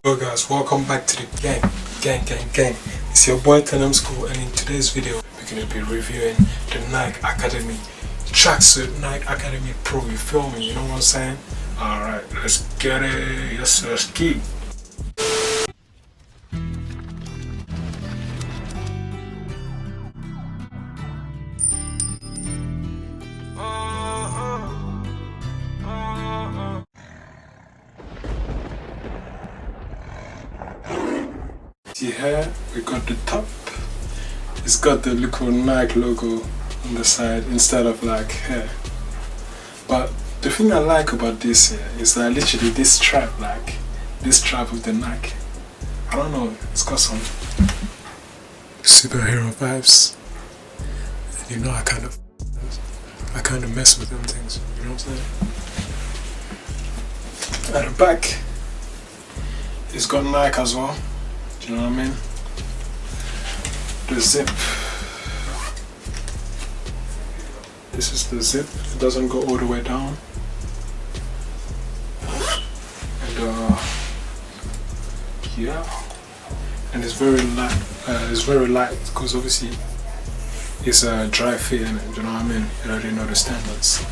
Hello guys, welcome back to the gang. It's your boy Tenem School, and in today's video we're going to be reviewing the Nike Academy tracksuit, Nike Academy Pro. You feel me? You know what I'm saying? Alright, let's get it. Yes, let's keep. Here we got the top. It's got the little Nike logo on the side instead of like here. But the thing I like about this here is that literally this strap, like this strap of the Nike, I don't know, it's got some superhero vibes. And you know, I kind of mess with them things. You know what I'm saying? At the back, it's got Nike as well. Do you know what I mean? The zip. This is the zip. It doesn't go all the way down. And yeah. And it's very light. It's very light because obviously it's a Dri-Fit in it. Do you know what I mean? You already know the standards.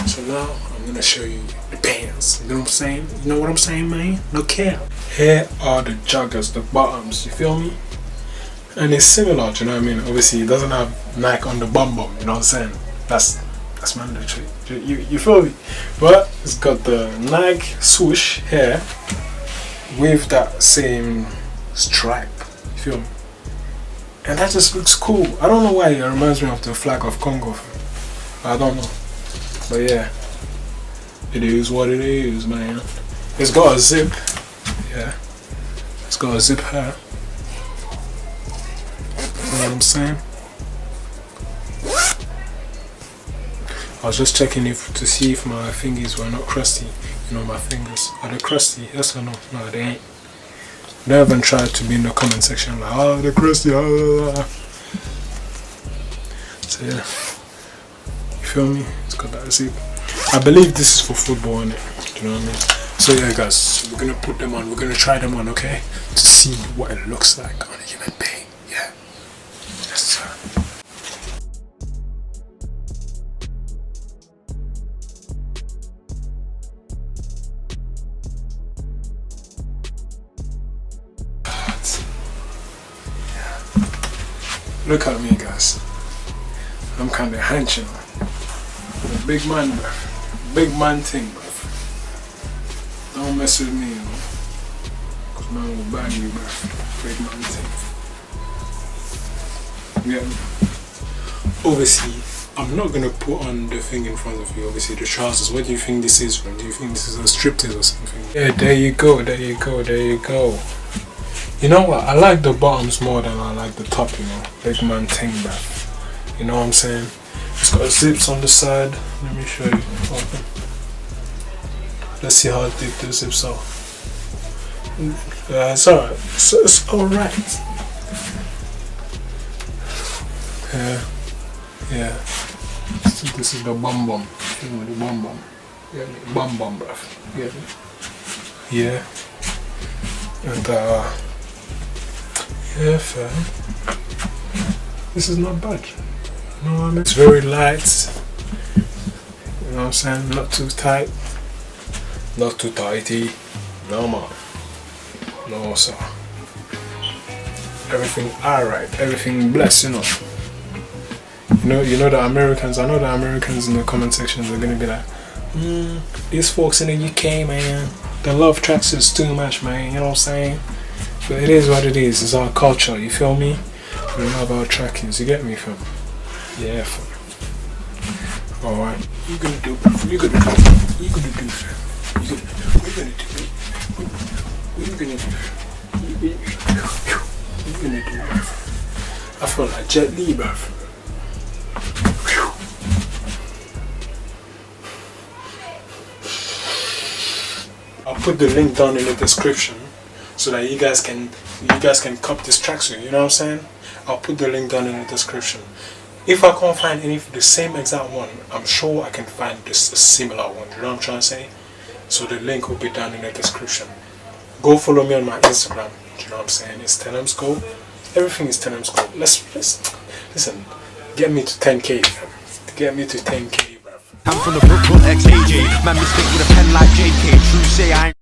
So now I'm gonna show you the pants. You know what I'm saying? You know what I'm saying, man? No cap. Here are the joggers, the bottoms. You feel me? And it's similar. Do you know what I mean? Obviously, it doesn't have Nike on the bum. You know what I'm saying? That's mandatory. You feel me? But it's got the Nike swoosh here with that same stripe. You feel me? And that just looks cool. I don't know why it reminds me of the flag of Congo. I don't know. But yeah, it is what it is, man. It's got a zip. Yeah, it's got a zip here. You know what I'm saying? I was just checking to see if my fingers were not crusty. You know, my fingers, are they crusty? Yes or no? No, they ain't. Don't even try to be in the comment section like, oh, they're crusty. So yeah, you feel me? It's got that zip. I believe this is for football, innit? Do you know what I mean? So yeah guys, we're gonna put them on, we're gonna try them on, okay? To see what it looks like on a human being. Yeah. Yes sir. Yeah. Look at me guys. I'm kinda henching. A big man, bruv. Big man thing, bruv. Don't mess with me, you know. Cause man will bang you, bruv. Big man thing. Yeah. Obviously, I'm not gonna put on the thing in front of you, obviously the trousers. What do you think this is from? Do you think this is a striptease or something? Yeah, there you go. You know what? I like the bottoms more than I like the top, you know. Big man thing, bruv. You know what I'm saying? It's got zips on the side. Let me show you. Open. Let's see how deep the zips are. It's alright. It's alright. Yeah. So this is the bum. You know, the bum. Yeah, the bum, bruv. Yeah. And yeah, fair. This is not bad. You know what I mean? It's very light. You know what I'm saying? Not too tight. Not too tighty. No man. No sir. Everything alright. Everything blessed, you know. You know the Americans, I know the Americans in the comment sections are gonna be like, these folks in the UK, man, they love tracksuits too much, man, you know what I'm saying? But it is what it is, it's our culture, you feel me? We love our tracksuits, you get me, fam? Yeah, fam. Alright. What you gonna do, bro? What you gonna do, fam? What you gonna do, fam? What you gonna do? What you gonna do, bruv? I feel like Jet Li, bruv. I'll put the link down in the description so that you guys can cop this tracksuit. You know what I'm saying? I'll put the link down in the description. If I can't find any the same exact one, I'm sure I can find this a similar one. You know what I'm trying to say? So the link will be down in the description. Go follow me on my Instagram. Do you know what I'm saying? It's Tenham's Goal. Everything is Tenham's Goal. Let's listen. Get me to 10k. Fam. Get me to 10k, bruv. I'm from the Brooklyn ex-AJ. Man mistake with a pen like JK. True say I ain't